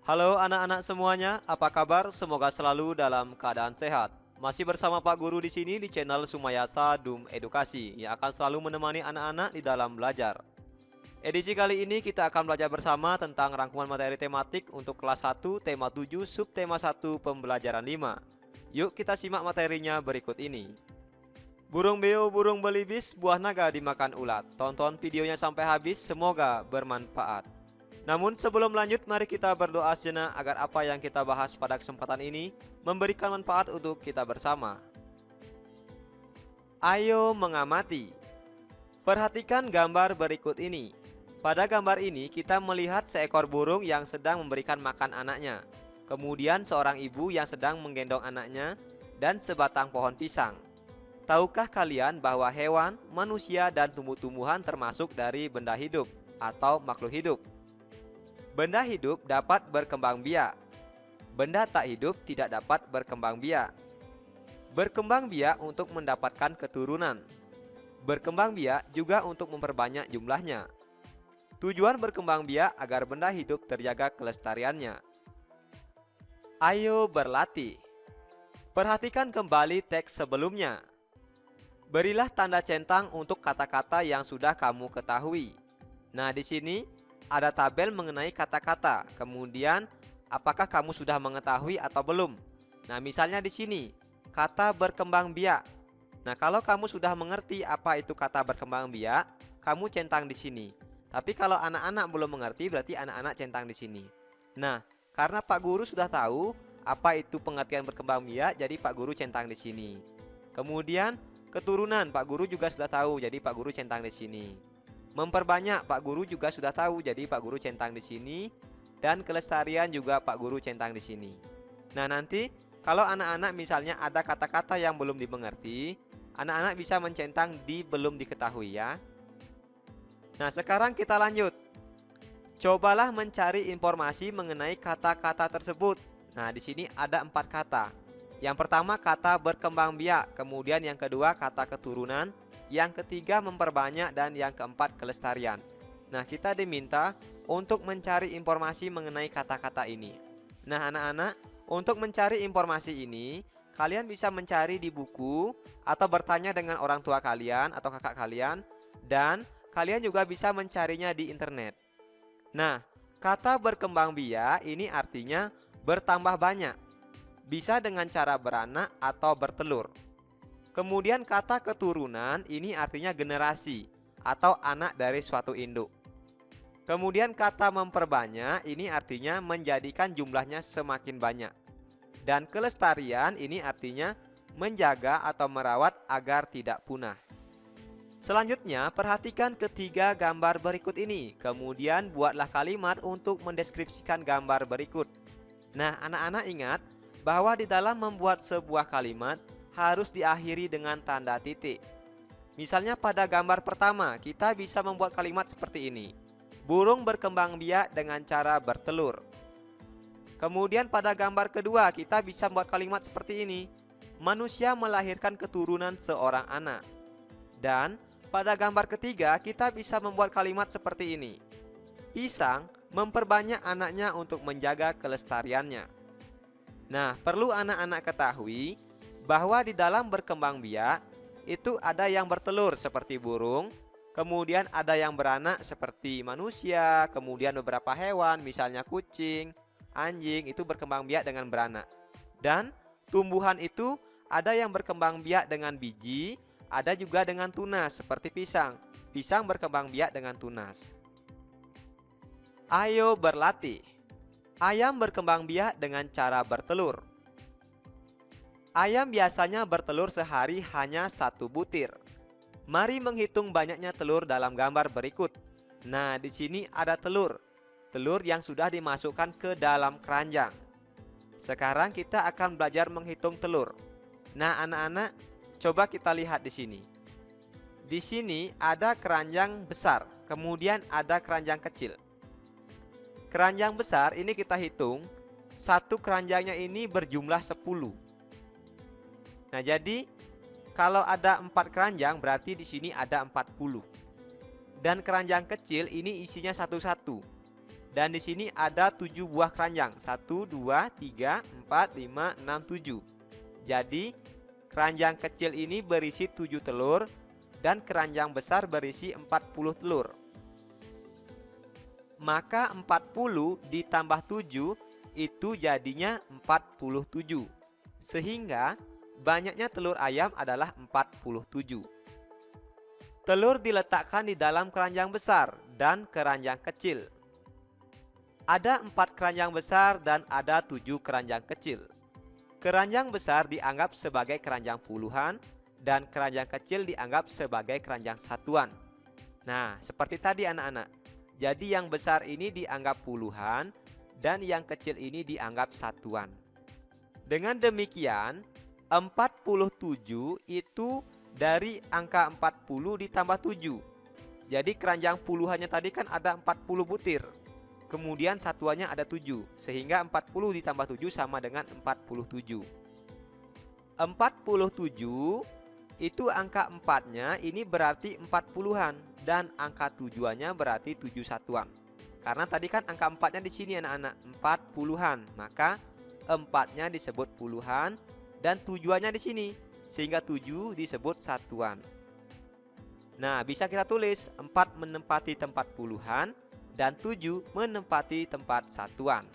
Halo anak-anak semuanya, apa kabar? Semoga selalu dalam keadaan sehat. Masih bersama Pak Guru di sini di channel Sumayasa Dum Edukasi yang akan selalu menemani anak-anak di dalam belajar. Edisi kali ini kita akan belajar bersama tentang rangkuman materi tematik untuk kelas 1 tema 7 subtema 1 pembelajaran 5. Yuk kita simak materinya berikut ini. Burung beo, burung belibis, buah naga dimakan ulat. Tonton videonya sampai habis, semoga bermanfaat. Namun sebelum lanjut, mari kita berdoa sejenak agar apa yang kita bahas pada kesempatan ini memberikan manfaat untuk kita bersama. Ayo mengamati. Perhatikan gambar berikut ini. Pada gambar ini kita melihat seekor burung yang sedang memberikan makan anaknya. Kemudian seorang ibu yang sedang menggendong anaknya dan sebatang pohon pisang. Tahukah kalian bahwa hewan, manusia, dan tumbuh-tumbuhan termasuk dari benda hidup atau makhluk hidup? Benda hidup dapat berkembang biak. Benda tak hidup tidak dapat berkembang biak. Berkembang biak untuk mendapatkan keturunan. Berkembang biak juga untuk memperbanyak jumlahnya. Tujuan berkembang biak agar benda hidup terjaga kelestariannya. Ayo berlatih. Perhatikan kembali teks sebelumnya. Berilah tanda centang untuk kata-kata yang sudah kamu ketahui. Nah, di sini ada tabel mengenai kata-kata. Kemudian, apakah kamu sudah mengetahui atau belum? Nah, misalnya di sini, kata berkembang biak. Nah, kalau kamu sudah mengerti apa itu kata berkembang biak, kamu centang di sini. Tapi kalau anak-anak belum mengerti, berarti anak-anak centang di sini. Nah, karena Pak Guru sudah tahu apa itu pengertian berkembang biak, jadi Pak Guru centang di sini. Kemudian, keturunan Pak Guru juga sudah tahu, jadi Pak Guru centang di sini. Memperbanyak Pak Guru juga sudah tahu, jadi Pak Guru centang di sini. Dan kelestarian juga Pak Guru centang di sini. Nah, nanti kalau anak-anak misalnya ada kata-kata yang belum dimengerti, anak-anak bisa mencentang di belum diketahui ya. Nah, sekarang kita lanjut. Cobalah mencari informasi mengenai kata-kata tersebut. Nah, di sini ada 4 kata. Yang pertama kata berkembang biak, kemudian yang kedua kata keturunan, yang ketiga memperbanyak, dan yang keempat kelestarian. Nah, kita diminta untuk mencari informasi mengenai kata-kata ini. Nah, anak-anak, untuk mencari informasi ini, kalian bisa mencari di buku atau bertanya dengan orang tua kalian atau kakak kalian, dan kalian juga bisa mencarinya di internet. Nah, kata berkembang biak ini artinya bertambah banyak. Bisa dengan cara beranak atau bertelur. Kemudian kata keturunan ini artinya generasi atau anak dari suatu induk. Kemudian kata memperbanyak ini artinya menjadikan jumlahnya semakin banyak. Dan kelestarian ini artinya menjaga atau merawat agar tidak punah. Selanjutnya, perhatikan ketiga gambar berikut ini. Kemudian buatlah kalimat untuk mendeskripsikan gambar berikut. Nah, anak-anak ingat bahwa di dalam membuat sebuah kalimat harus diakhiri dengan tanda titik. Misalnya pada gambar pertama, kita bisa membuat kalimat seperti ini. Burung berkembang biak dengan cara bertelur. Kemudian pada gambar kedua, kita bisa membuat kalimat seperti ini. Manusia melahirkan keturunan seorang anak. Dan pada gambar ketiga, kita bisa membuat kalimat seperti ini. Pisang memperbanyak anaknya untuk menjaga kelestariannya. Nah, perlu anak-anak ketahui bahwa di dalam berkembang biak itu ada yang bertelur seperti burung, kemudian ada yang beranak seperti manusia, kemudian beberapa hewan misalnya kucing, anjing itu berkembang biak dengan beranak. Dan tumbuhan itu ada yang berkembang biak dengan biji, ada juga dengan tunas seperti pisang. Pisang berkembang biak dengan tunas. Ayo berlatih. Ayam berkembang biak dengan cara bertelur. Ayam biasanya bertelur sehari hanya 1 butir. Mari menghitung banyaknya telur dalam gambar berikut. Nah, di sini ada telur. Telur yang sudah dimasukkan ke dalam keranjang. Sekarang kita akan belajar menghitung telur. Nah, anak-anak, coba kita lihat di sini. Di sini ada keranjang besar, kemudian ada keranjang kecil. Keranjang besar ini kita hitung, satu keranjangnya ini berjumlah 10. Nah, jadi kalau ada 4 keranjang berarti di sini ada 40. Dan keranjang kecil ini isinya satu-satu. Dan di sini ada 7 buah keranjang. 1, 2, 3, 4, 5, 6, 7. Jadi keranjang kecil ini berisi 7 telur dan keranjang besar berisi 40 telur. Maka 40 ditambah 7 itu jadinya 47. Sehingga banyaknya telur ayam adalah 47. Telur diletakkan di dalam keranjang besar dan keranjang kecil. Ada 4 keranjang besar dan ada 7 keranjang kecil. Keranjang besar dianggap sebagai keranjang puluhan dan keranjang kecil dianggap sebagai keranjang satuan. Nah, seperti tadi anak-anak. Jadi yang besar ini dianggap puluhan dan yang kecil ini dianggap satuan. Dengan demikian, 47 itu dari angka 40 ditambah 7. Jadi keranjang puluhannya tadi kan ada 40 butir. Kemudian satuannya ada 7, sehingga 40 ditambah 7 sama dengan 47. 47 itu angka 4-nya ini berarti 40-an dan angka tujuannya berarti 7 satuan. Karena tadi kan angka 4-nya di sini anak-anak, 40-an, maka 4-nya disebut puluhan dan tujuannya di sini, sehingga 7 disebut satuan. Nah, bisa kita tulis 4 menempati tempat puluhan dan 7 menempati tempat satuan.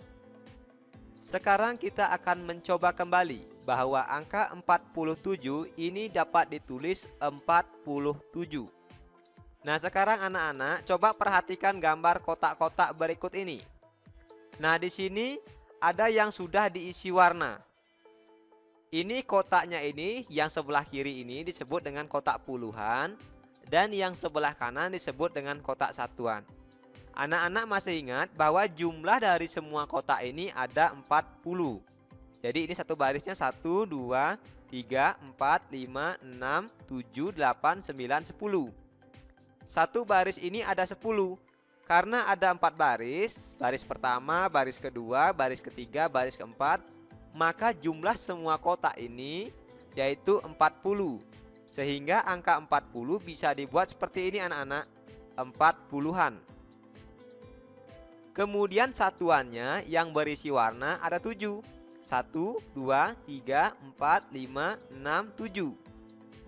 Sekarang kita akan mencoba kembali bahwa angka 47 ini dapat ditulis 47. Nah, sekarang anak-anak coba perhatikan gambar kotak-kotak berikut ini. Nah, di sini ada yang sudah diisi warna. Ini kotaknya ini, yang sebelah kiri ini disebut dengan kotak puluhan dan yang sebelah kanan disebut dengan kotak satuan. Anak-anak masih ingat bahwa jumlah dari semua kotak ini ada 40. Jadi ini satu barisnya 1, 2, 3, 4, 5, 6, 7, 8, 9, 10. Satu baris ini ada 10. Karena ada 4 baris, baris pertama, baris kedua, baris ketiga, baris keempat, maka jumlah semua kotak ini yaitu 40. Sehingga angka 40 bisa dibuat seperti ini anak-anak, 40-an. Kemudian satuannya yang berisi warna ada 7. 1, 2, 3, 4, 5, 6, 7.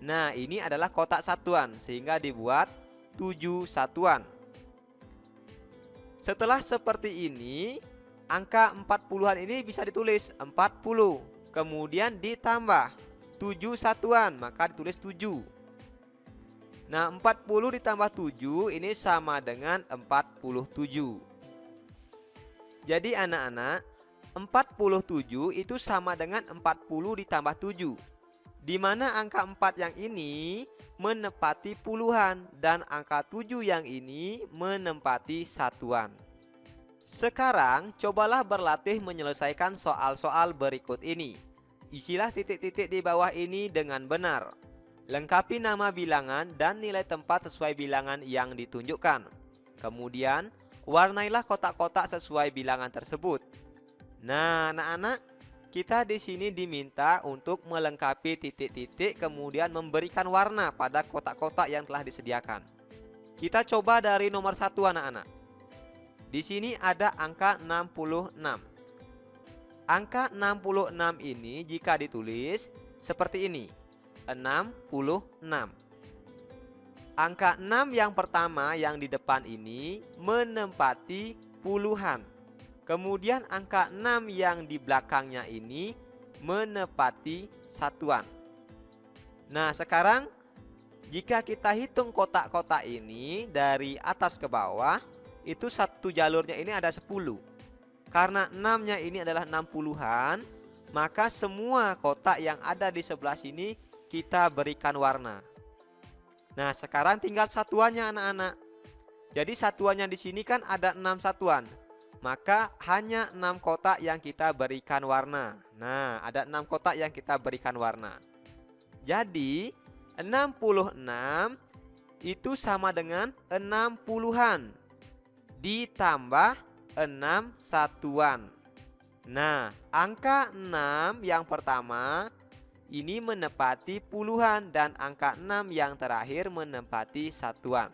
Nah, ini adalah kotak satuan sehingga dibuat 7 satuan. Setelah seperti ini, angka 40-an ini bisa ditulis 40. Kemudian ditambah 7 satuan, maka ditulis 7. Nah, 40 ditambah 7 ini sama dengan 47. Jadi anak-anak, 47 itu sama dengan 40 ditambah 7. Di mana angka 4 yang ini menempati puluhan dan angka 7 yang ini menempati satuan. Sekarang cobalah berlatih menyelesaikan soal-soal berikut ini. Isilah titik-titik di bawah ini dengan benar. Lengkapi nama bilangan dan nilai tempat sesuai bilangan yang ditunjukkan. Kemudian warnailah kotak-kotak sesuai bilangan tersebut. Nah, anak-anak, kita di sini diminta untuk melengkapi titik-titik kemudian memberikan warna pada kotak-kotak yang telah disediakan. Kita coba dari nomor 1 anak-anak. Di sini ada angka 66. Angka 66 ini jika ditulis seperti ini, 66. Angka 6 yang pertama yang di depan ini menempati puluhan. Kemudian angka 6 yang di belakangnya ini menempati satuan. Nah, sekarang jika kita hitung kotak-kotak ini dari atas ke bawah, itu satu jalurnya ini ada 10. Karena 6-nya ini adalah 60-an, maka semua kotak yang ada di sebelah sini kita berikan warna. Nah, sekarang tinggal satuannya anak-anak. Jadi satuannya di sini kan ada 6 satuan. Maka hanya 6 kotak yang kita berikan warna. Nah, ada 6 kotak yang kita berikan warna. Jadi 66 itu sama dengan 60-an ditambah 6 satuan. Nah, angka 6 yang pertama ini menempati puluhan dan angka 6 yang terakhir menempati satuan.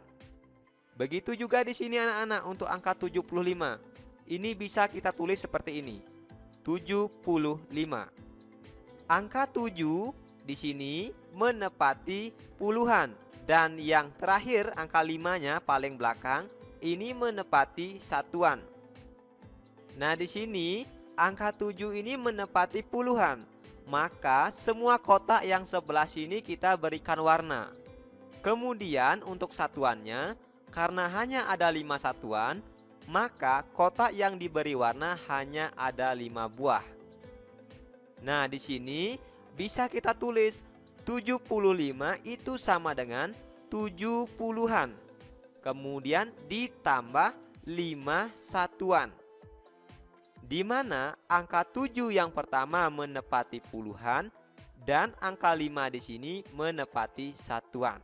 Begitu juga di sini anak-anak untuk angka 75. ini bisa kita tulis seperti ini. 75. Angka 7 di sini menepati puluhan, dan yang terakhir angka 5-nya paling belakang ini menepati satuan. Nah, di sini angka 7 ini menepati puluhan, maka semua kotak yang sebelah sini kita berikan warna. Kemudian untuk satuannya, karena hanya ada 5 satuan, maka kotak yang diberi warna hanya ada 5 buah. Nah, di sini bisa kita tulis 75 itu sama dengan 7 puluhan. Kemudian ditambah 5 satuan. Di mana angka 7 yang pertama menepati puluhan dan angka 5 di sini menepati satuan.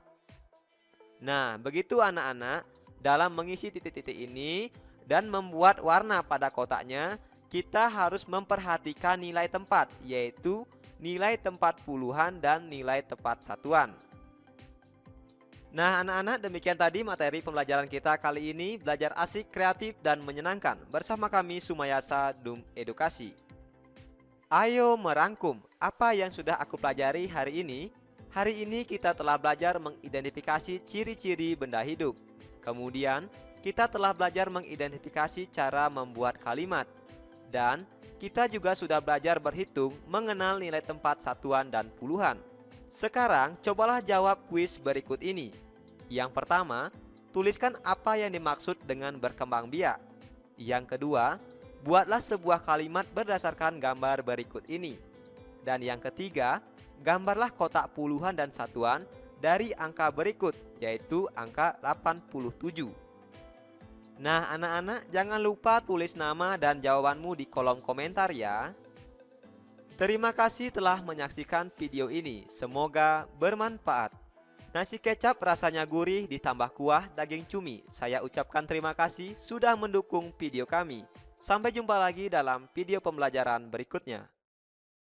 Nah, begitu anak-anak, dalam mengisi titik-titik ini dan membuat warna pada kotaknya, kita harus memperhatikan nilai tempat, yaitu nilai tempat puluhan dan nilai tempat satuan. Nah, anak-anak, demikian tadi materi pembelajaran kita kali ini, belajar asik, kreatif, dan menyenangkan bersama kami Sumayasa Dum Edukasi. Ayo merangkum apa yang sudah aku pelajari hari ini. Hari ini kita telah belajar mengidentifikasi ciri-ciri benda hidup. Kemudian, kita telah belajar mengidentifikasi cara membuat kalimat. Dan kita juga sudah belajar berhitung, mengenal nilai tempat satuan dan puluhan. Sekarang, cobalah jawab kuis berikut ini. Yang pertama, tuliskan apa yang dimaksud dengan berkembang biak. Yang kedua, buatlah sebuah kalimat berdasarkan gambar berikut ini. Dan yang ketiga, gambarlah kotak puluhan dan satuan dari angka berikut, yaitu angka 87. Nah, anak-anak, jangan lupa tulis nama dan jawabanmu di kolom komentar ya. Terima kasih telah menyaksikan video ini. Semoga bermanfaat. Nasi kecap rasanya gurih ditambah kuah daging cumi. Saya ucapkan terima kasih sudah mendukung video kami. Sampai jumpa lagi dalam video pembelajaran berikutnya.